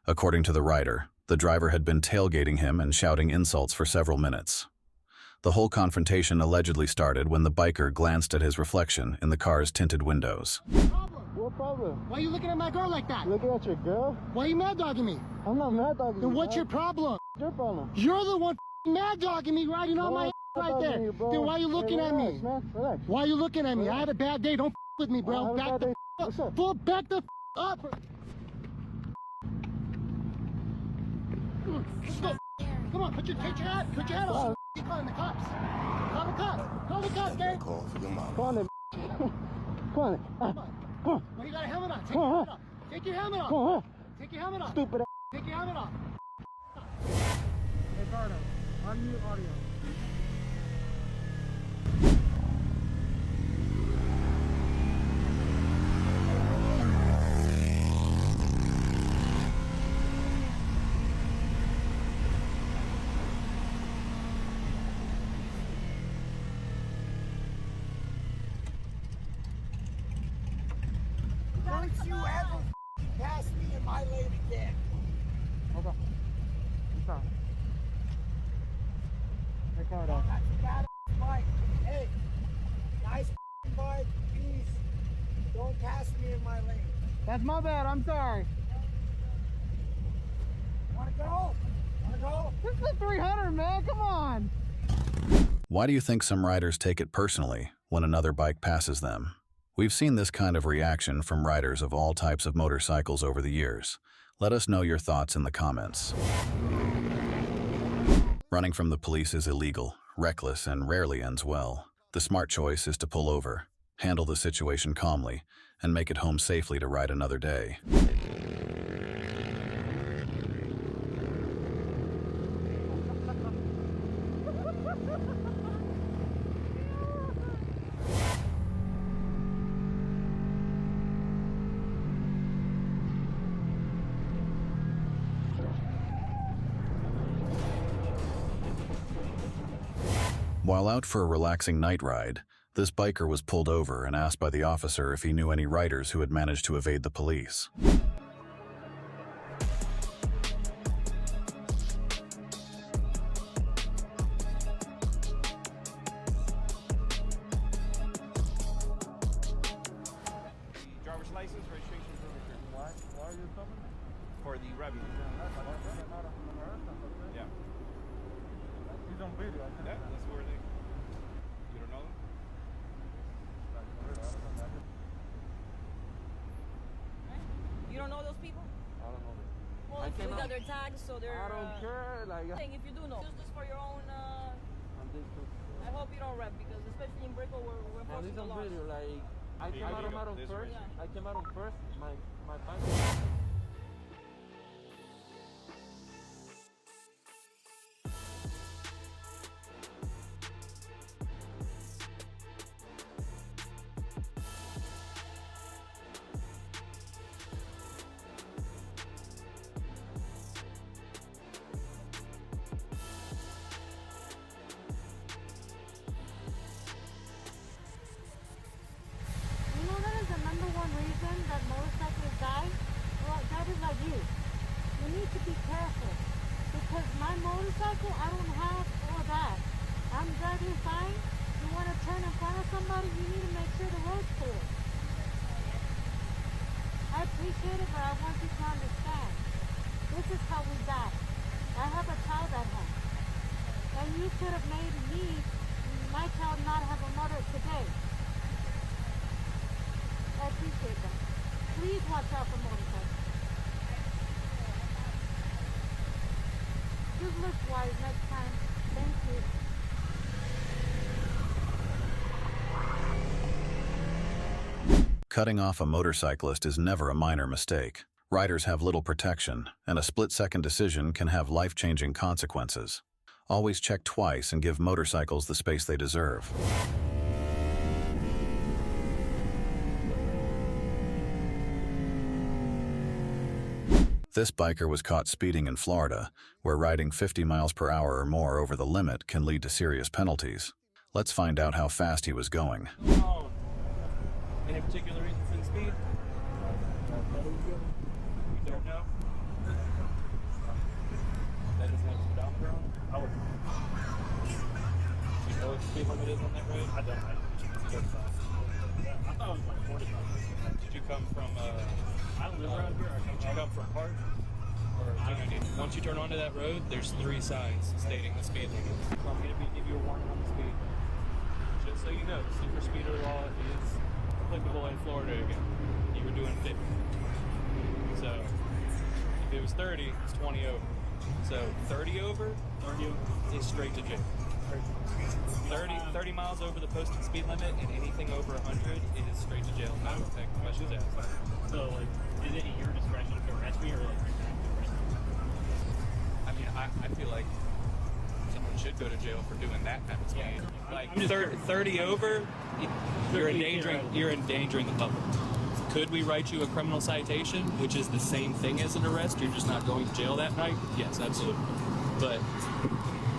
According to the writer, the driver had been tailgating him and shouting insults for several minutes. The whole confrontation allegedly started when the biker glanced at his reflection in the car's tinted windows. What problem? Why are you looking at my girl like that? Looking at your girl? Why are you mad dogging me? I'm not mad dogging you. Then what's your problem? Your problem? You're the one mad dogging me riding on my ass right there. You, then why are you looking at me? Man. Relax. Why are you looking at me? I had a bad day. Don't with me, bro. Back the What's up? Full back the up. Let's go. Come on, put your hat. Put your hat on. You calling the cops? Call the cops. Call the cops, gang. Call for your mom. Come on, come on. Come on. Well, you got a helmet on. Take your helmet off. Take your helmet off. Come on. Take your helmet off. Stupid. Take your helmet off. Hey, Carter. Unmute audio. Don't you ever pass me in my lane again. Hold on. I'm sorry. Hey, Carter. That's a bad bike. Hey, nice bike. Please, don't pass me in my lane. That's my bad. I'm sorry. Wanna go? Wanna go? This is a 300, man. Come on. Why do you think some riders take it personally when another bike passes them? We've seen this kind of reaction from riders of all types of motorcycles over the years. Let us know your thoughts in the comments. Running from the police is illegal, reckless, and rarely ends well. The smart choice is to pull over, handle the situation calmly, and make it home safely to ride another day. While out for a relaxing night ride, this biker was pulled over and asked by the officer if he knew any riders who had managed to evade the police. Driver's license, registration, Why are you stopping? for the Rebby. Yeah. He's on video. Yeah, that's where they. You don't know them? You don't know those people? I don't know. Well, if we got their tags, so they're. I don't care. Like, Thing, if you do know, just for your own. I hope you don't rep because especially in Brickell we're enforcing the laws. like, I came out on first. Yeah. I came out on first. My bike. You know that is the number one reason that motorcyclists die? Well, that is like you. You need to be careful. Because my motorcycle, I don't have all that. I'm driving fine. You want to turn in front of somebody, you need to make sure the road's clear. I appreciate it, but I want you to understand. This is how we die. I have a child at home. And you could have made me, my child, not have a mother today. I appreciate that. Please watch out for motorcycles. Just look wise next time. Thank you. Cutting off a motorcyclist is never a minor mistake. Riders have little protection, and a split-second decision can have life-changing consequences. Always check twice and give motorcycles the space they deserve. This biker was caught speeding in Florida, where riding 50 miles per hour or more over the limit can lead to serious penalties. Let's find out how fast he was going. Oh. Any particular reason for the speed? You don't know? it is on that road? I don't. I 45. I thought it was like 45. Did you come from, I don't live around here. did you come from Park? Or once you turn onto that road, there's 3 signs stating the speed limit. So I'm going to give you a warning on the speed. Just so you know, the super speeder law is applicable in Florida again. You were doing 50. So if it was 30, it's 20 over. So 30 over is straight to jail. 30 miles over the posted speed limit and anything over 100 is straight to jail. No questions asked. So, like, is it at your discretion to arrest me or like your parents to arrest me? I mean, I feel like someone should go to jail for doing that kind of speed. Like 30 over, you're endangering the public. Could we write you a criminal citation, which is the same thing as an arrest? You're just not going to jail that night? Yes, absolutely. But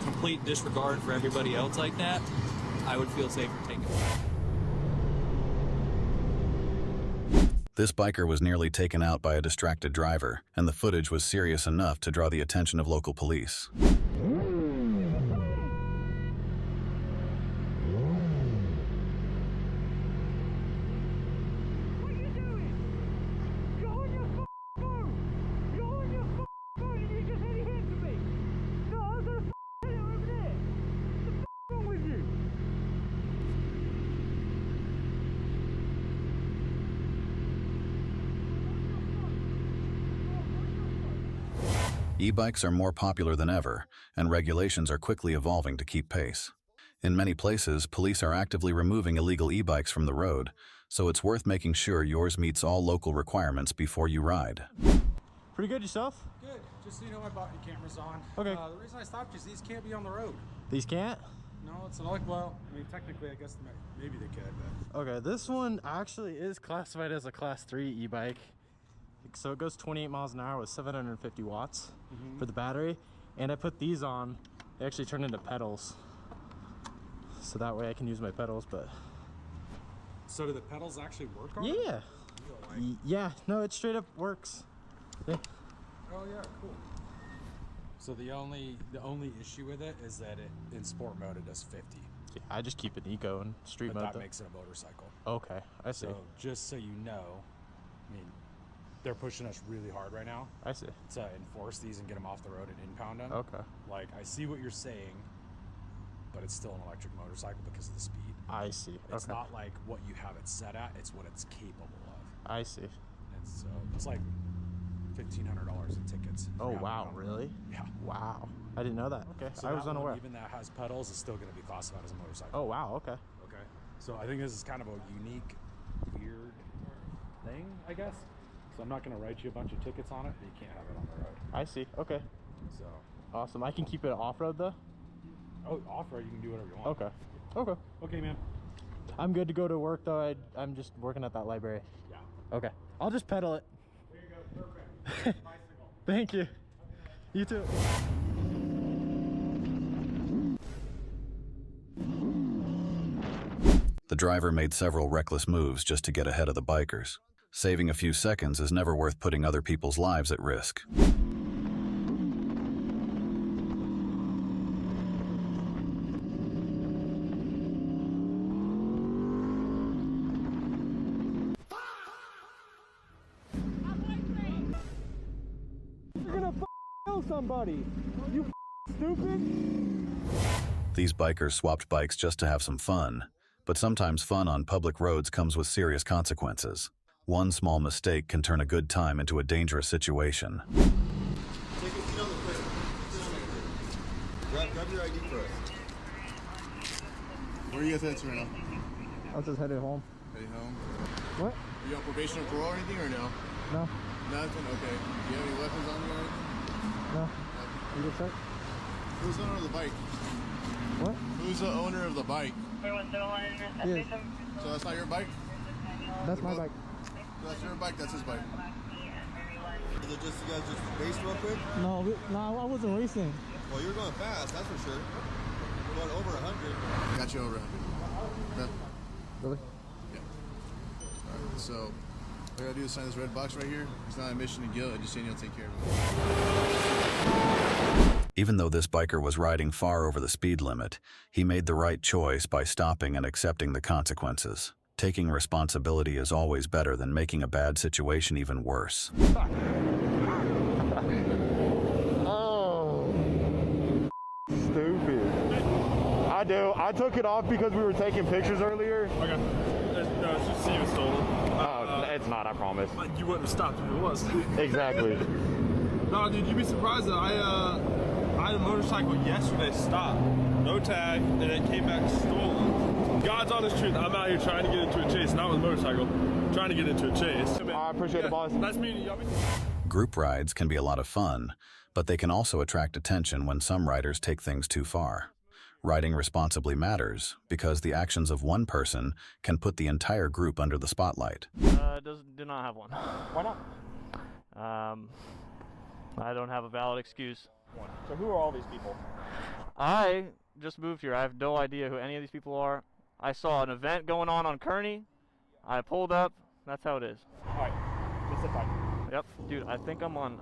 complete disregard for everybody else like that, I would feel safer taking it. This biker was nearly taken out by a distracted driver, and the footage was serious enough to draw the attention of local police. E-bikes are more popular than ever, and regulations are quickly evolving to keep pace. In many places, police are actively removing illegal e-bikes from the road, so it's worth making sure yours meets all local requirements before you ride. Pretty good yourself? Good. Just so you know, my body camera's on. Okay. The reason I stopped you is these can't be on the road. These can't? No, it's not like, well, I mean, technically, I guess maybe they could, but... Okay, this one actually is classified as a class 3 e-bike. So it goes 28 miles an hour with 750 watts for the battery. And I put these on, they actually turn into pedals. So that way I can use my pedals, but... So do the pedals actually work on it? Yeah. Yeah, no, it straight up works. Yeah. Oh yeah, cool. So the only issue with it is that in sport mode it does 50. Yeah, I just keep it eco and street but mode. That makes it a motorcycle. Okay, I see. So just so you know, I mean, they're pushing us really hard right now. I see. To enforce these and get them off the road and impound them. Okay. Like, I see what you're saying, but it's still an electric motorcycle because of the speed. I see. It's not like what you have it set at, it's what it's capable of. I see. And so it's like $1,500 in tickets. Oh wow, really? Yeah. Wow. I didn't know that. Okay. So I was unaware. Even that has pedals is still going to be classified as a motorcycle. Oh wow, okay. Okay. So I think this is kind of a unique, weird thing, I guess. So I'm not going to write you a bunch of tickets on it, but you can't have it on the road. I see. Okay. So. Awesome. I can keep it off-road though? Oh, off-road, you can do whatever you want. Okay. Okay. Okay, man. I'm good to go to work though. I'm just working at that library. Yeah. Okay. I'll just pedal it. There you go. Perfect. Bicycle. Thank you. You too. The driver made several reckless moves just to get ahead of the bikers. Saving a few seconds is never worth putting other people's lives at risk. You're gonna kill somebody. You stupid. These bikers swapped bikes just to have some fun, but sometimes fun on public roads comes with serious consequences. One small mistake can turn a good time into a dangerous situation. Take a seat on the crib. Grab your ID for us. Where are you guys headed to right now? I was just headed home. Heading home? What? Are you on probation or parole or anything, or no? No. Nothing? Okay. Do you have any weapons on you or anything? No. Nothing. You good, sir? Who's the owner of the bike? What? Who's the owner of the bike? Yeah. So that's not your bike? That's my bike. That's your bike, that's his bike. Is it just you guys just raced real quick? No, I wasn't racing. Well, you were going fast, that's for sure. You're going over 100. Got you over 100. Okay. Really? Yeah. Alright, so all I gotta do is sign this red box right here. It's not admission to guilt, I just saying you'll take care of it. Even though this biker was riding far over the speed limit, he made the right choice by stopping and accepting the consequences. Taking responsibility is always better than making a bad situation even worse. Oh. Stupid. I do. I took it off because we were taking pictures earlier. Okay. No, it's just see it stolen. It's not, I promise. You wouldn't have stopped if it was. Exactly. No, dude, you'd be surprised that I had a motorcycle yesterday stop, no tag, and it came back stolen. God's honest truth, I'm out here trying to get into a chase, not with a motorcycle, trying to get into a chase. I appreciate it, boss. Nice meeting you. Group rides can be a lot of fun, but they can also attract attention when some riders take things too far. Riding responsibly matters because the actions of one person can put the entire group under the spotlight. Do not have one. Why not? I don't have a valid excuse. So who are all these people? I just moved here. I have no idea who any of these people are. I saw an event going on Kearney. I pulled up. That's how it is. Alright, just sit tight. Yep, dude, I think I'm on,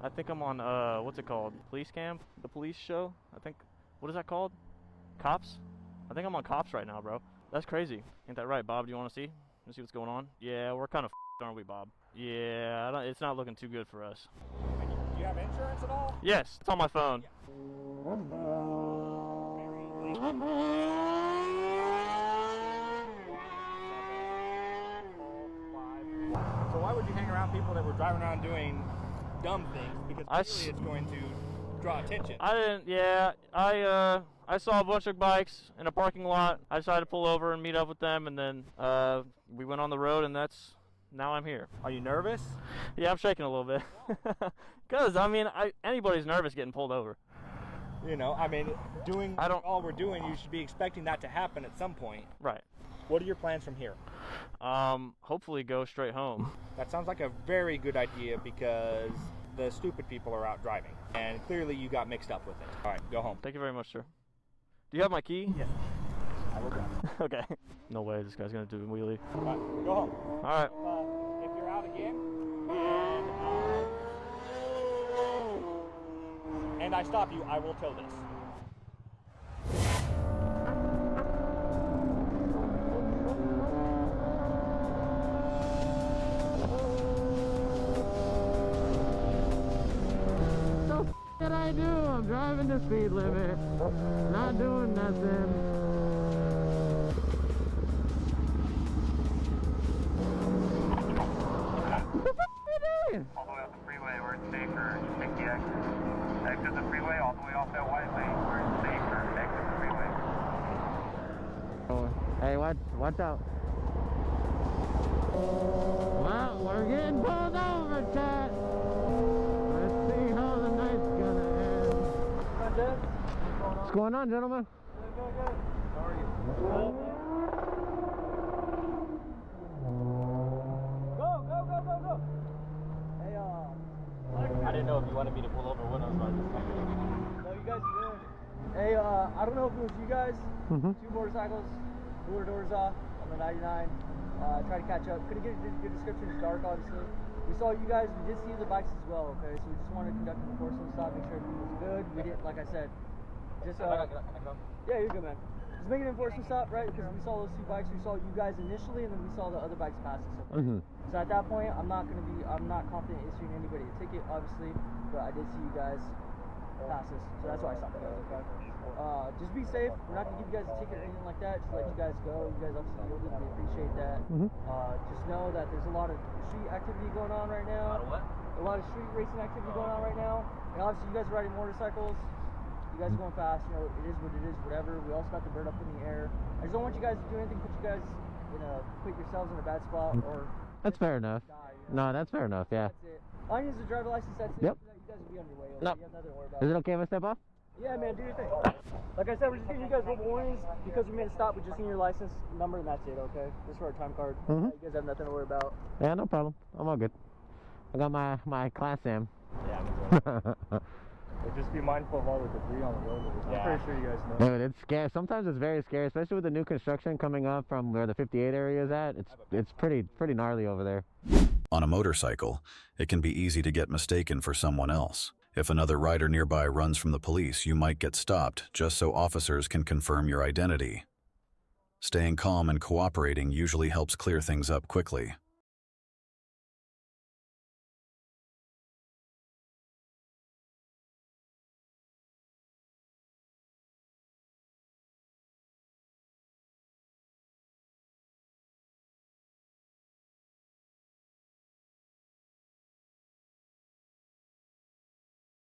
what's it called? Police camp? The police show? I think, what is that called? Cops? I think I'm on Cops right now, bro. That's crazy. Ain't that right, Bob? Do you want to see? Let's see what's going on? Yeah, we're kind of aren't we, Bob? Yeah, it's not looking too good for us. Do you have insurance at all? Yes, it's on my phone. So why would you hang around people that were driving around doing dumb things? Because clearly it's going to draw attention. I didn't, yeah, I saw a bunch of bikes in a parking lot. I decided to pull over and meet up with them, and then we went on the road, and now I'm here. Are you nervous? Yeah, I'm shaking a little bit. Because, I mean, anybody's nervous getting pulled over. You know, I mean, all we're doing, you should be expecting that to happen at some point. Right. What are your plans from here? Hopefully go straight home. That sounds like a very good idea because the stupid people are out driving. And clearly you got mixed up with it. All right, go home. Thank you very much, sir. Do you have my key? Yes. I will grab it. Okay. No way this guy's going to do a wheelie. All right, go home. All right. If you're out again, and I stop you, I will tow this. What did I do? I'm driving the speed limit, not doing nothing. All the way off the freeway where it's safer, take the exit. Exit the freeway all the way off that white lane where it's safer. Exit the freeway. Hey, watch out. Well, we're getting pulled over, chat. Let's see how the night's gonna end. What's going on, gentlemen? Good. How are you? Go. Hey, I didn't know if you wanted me to pull over when I was about to stop. no, you guys are good. Hey, I don't know if it was you guys. Two motorcycles, blew our doors off on the 99. Try to catch up. Couldn't get a good description. It's dark, obviously. We saw you guys. We did see the bikes as well. Okay, so we just wanted to conduct an enforcement stop, make sure everything was good. We didn't, like I said, just yeah, you're good, man. Just make an enforcement stop, right? Because we saw those two bikes. We saw you guys initially, and then we saw the other bikes pass us. So at that point, I'm not confident issuing anybody a ticket, obviously, but I did see you guys pass us, so that's why I stopped you guys. Okay. Just be safe. We're not gonna give you guys a ticket or anything like that. Just let you guys go. You guys obviously yielded. We appreciate that. Just know that there's a lot of street activity going on right now. A lot of street racing activity going on right now. And obviously, you guys are riding motorcycles. You guys are going fast. You know, it is what it is. Whatever. We also got the bird up in the air. I just don't want you guys to do anything. Put yourselves in a bad spot or. That's fair enough. No, that's fair enough, yeah. That's it. All I need is a driver license, that's it. Yep. You guys will be on your way. Nope. You have nothing to worry about. Is it okay if I step off? Yeah, man, do your thing. Like I said, we're just giving you guys verbal warnings because we made a stop. We just need your license number and that's it, okay? Just for our time card. You guys have nothing to worry about. Yeah, no problem. I'm all good. I got my Class M. Yeah, just be mindful of all the debris on the road. I'm pretty sure you guys know. Dude, it's scary. Sometimes it's very scary, especially with the new construction coming up from where the 58 area is at. It's pretty gnarly over there. On a motorcycle, it can be easy to get mistaken for someone else. If another rider nearby runs from the police, you might get stopped just so officers can confirm your identity. Staying calm and cooperating usually helps clear things up quickly.